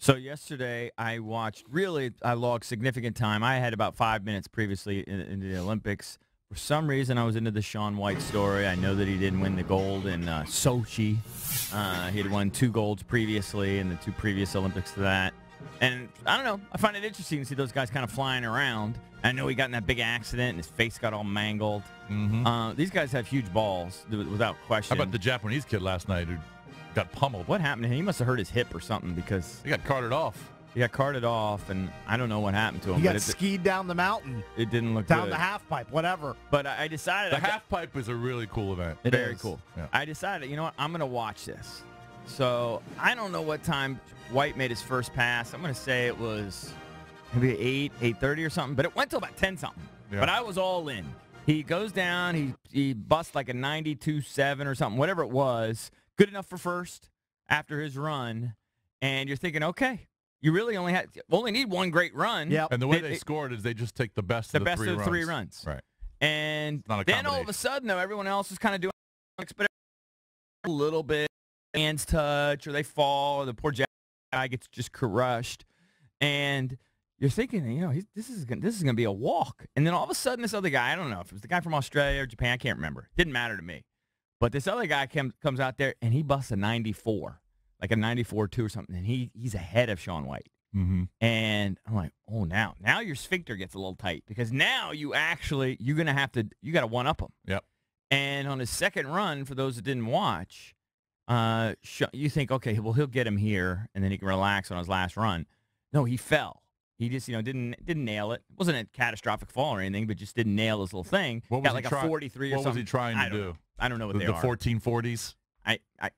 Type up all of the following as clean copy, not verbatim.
So yesterday I watched, I logged significant time. I had about 5 minutes previously in the Olympics. For some reason, I was into the Shaun White story. I know that he didn't win the gold in Sochi. He had won 2 golds previously in the 2 previous Olympics to that. And I don't know. I find it interesting to see those guys kind of flying around. I know he got in that big accident and his face got all mangled. Mm-hmm. These guys have huge balls, without question. How about the Japanese kid last night who got pummeled? What happened to him? He must have hurt his hip or something because he got carted off. He got carted off, and I don't know what happened to him. He got skied down the mountain. It didn't look down good. the halfpipe, whatever. But I decided... The halfpipe is a really cool event. Very cool. Yeah. I decided, you know what, I'm going to watch this. So I don't know what time White made his first pass. I'm going to say it was maybe 8:30 or something, but it went till about 10-something. Yeah. But I was all in. He goes down, he busts like a 92.7 or something, whatever it was, good enough for first after his run, and you're thinking, okay, you really only need one great run. Yep. And the way they scored is they just take the best of the 3 runs. Right. And not a then all of a sudden, though, everyone else is kind of doing but a little bit, hands touch, or they fall, or the poor guy gets just crushed. And you're thinking, you know, this is going to be a walk. And then all of a sudden, this other guy, I don't know if it was the guy from Australia or Japan, I can't remember. Didn't matter to me. But this other guy comes out there, and he busts a 94, like a 94.2 or something, and he's ahead of Shaun White. Mm-hmm. And I'm like, oh, now your sphincter gets a little tight because now you got to one-up him. Yep. And on his second run, for those that didn't watch, you think, okay, well, he'll get him here, and then he can relax on his last run. No, he fell. He just, didn't nail it. It wasn't a catastrophic fall or anything, but just didn't nail his little thing. What was got like a 43 or something. What was he trying to do? I don't know what they are. The 1440s?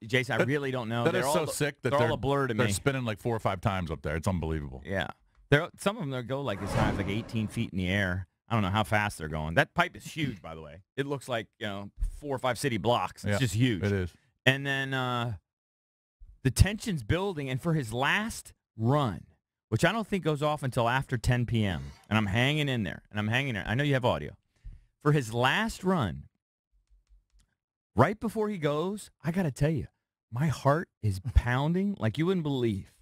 Jason, I really don't know. That is so sick that they're all a blur to me. They're spinning like 4 or 5 times up there. It's unbelievable. Yeah. Some of them, they'll go like as high as like 18 feet in the air. I don't know how fast they're going. That pipe is huge, by the way. It looks like, 4 or 5 city blocks. It's just huge. It is. And then the tension's building, and for his last run, which I don't think goes off until after 10 p.m., and I'm hanging in there, I know you have audio. For his last run, right before he goes, I got to tell you, my heart is pounding like you wouldn't believe.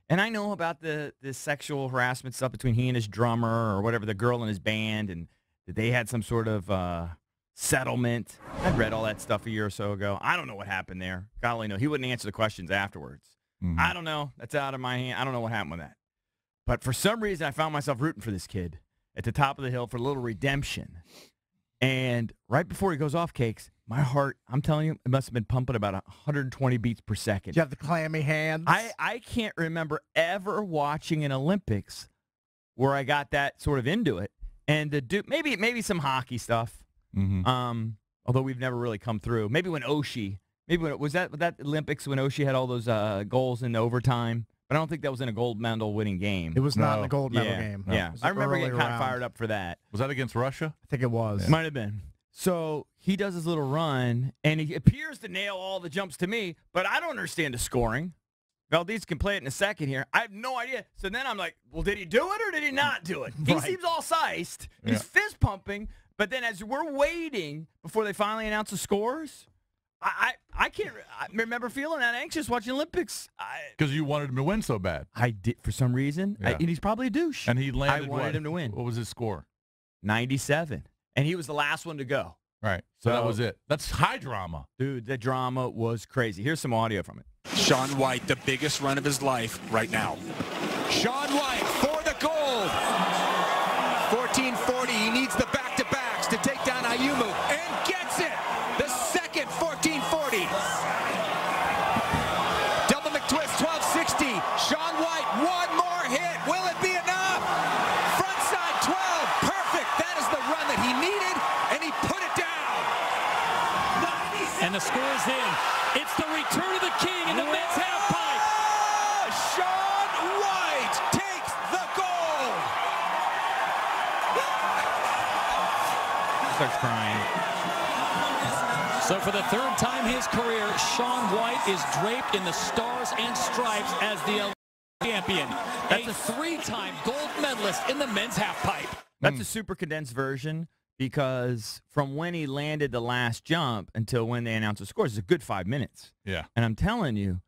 And I know about the sexual harassment stuff between he and his drummer or whatever, the girl in his band, and that they had some sort of settlement. I'd read all that stuff a year or so ago. I don't know what happened there. God only knows. He wouldn't answer the questions afterwards. Mm-hmm. I don't know. That's out of my hand. I don't know what happened with that. But for some reason, I found myself rooting for this kid at the top of the hill for a little redemption. And right before he goes off, Cakes, my heart, I'm telling you, it must have been pumping about 120 beats per second. Did you have the clammy hands? I can't remember ever watching an Olympics where I got that sort of into it. And maybe some hockey stuff. Mm-hmm. Although we've never really come through. Maybe when was that Olympics when Oshie had all those goals in overtime? But I don't think that was in a gold medal winning game. It was not in the gold medal game. No. Yeah, I remember getting kind of fired up for that. Was that against Russia? I think it was. Yeah. Might have been. So he does his little run, and he appears to nail all the jumps to me, but I don't understand the scoring. Valdez can play it in a second here. I have no idea. So then I'm like, well, did he do it or did he not do it? He seems all sized. He's fist pumping, but then as we're waiting before they finally announce the scores, I can't remember feeling that anxious watching Olympics. Because you wanted him to win so bad. I did for some reason. Yeah. And he's probably a douche. And he landed I wanted him to win. What was his score? 97. And he was the last one to go. Right. So that was it. That's high drama. Dude, the drama was crazy. Here's some audio from it. Shaun White, the biggest run of his life right now. Shaun White for the gold. 1440. He needs the back-to-backs to take down Ayumu. And gets it. The second 1440. Double McTwist 1260. Shaun White, one more hit. Will it be enough? Frontside 12. Perfect. That is the run that he needed, and he put it down. And the score is in. It's the return of the king in the men's halfpipe. Shaun White takes the gold. Starts crying. So for the third time in his career, Shaun White is draped in the stars and stripes as the Olympic champion. That's a 3-time gold medalist in the men's halfpipe. That's a super condensed version because from when he landed the last jump until when they announced the scores, it's a good 5 minutes. Yeah. And I'm telling you,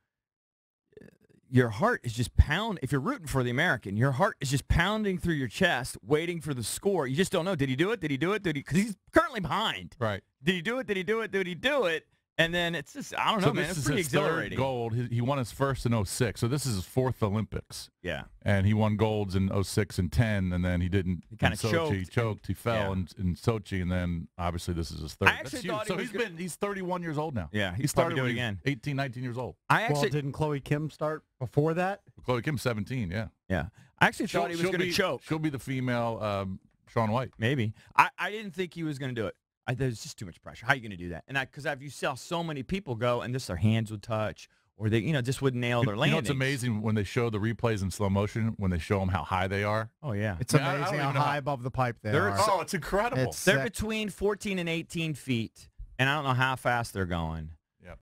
your heart is just pounding. If you're rooting for the American, your heart is just pounding through your chest, waiting for the score. You just don't know. Did he do it? Did he do it? Because he's currently behind. Right. Did he do it? Did he do it? Did he do it? And then it's just, I don't know, man. It's pretty exhilarating. Third gold. He won his first in 06, so this is his fourth Olympics. Yeah. And he won golds in 06 and 10, and then he didn't. He kind of choked. He choked. He fell in Sochi, and then obviously this is his third. I actually thought he's 31 years old now. Yeah, he started doing it again. 18, 19 years old. Didn't Chloe Kim start before that? Chloe Kim 17, yeah. Yeah. I actually thought he was going to choke. She'll be the female Shaun White. Maybe. I didn't think he was going to do it. There's just too much pressure. How are you going to do that? And because you saw so many people go, and their hands would touch, or they, just wouldn't nail their landings. It's amazing when they show the replays in slow motion, when they show them how high they are. Oh, yeah. It's amazing how high above the pipe they are. Oh, it's incredible. They're between 14 and 18 feet, and I don't know how fast they're going.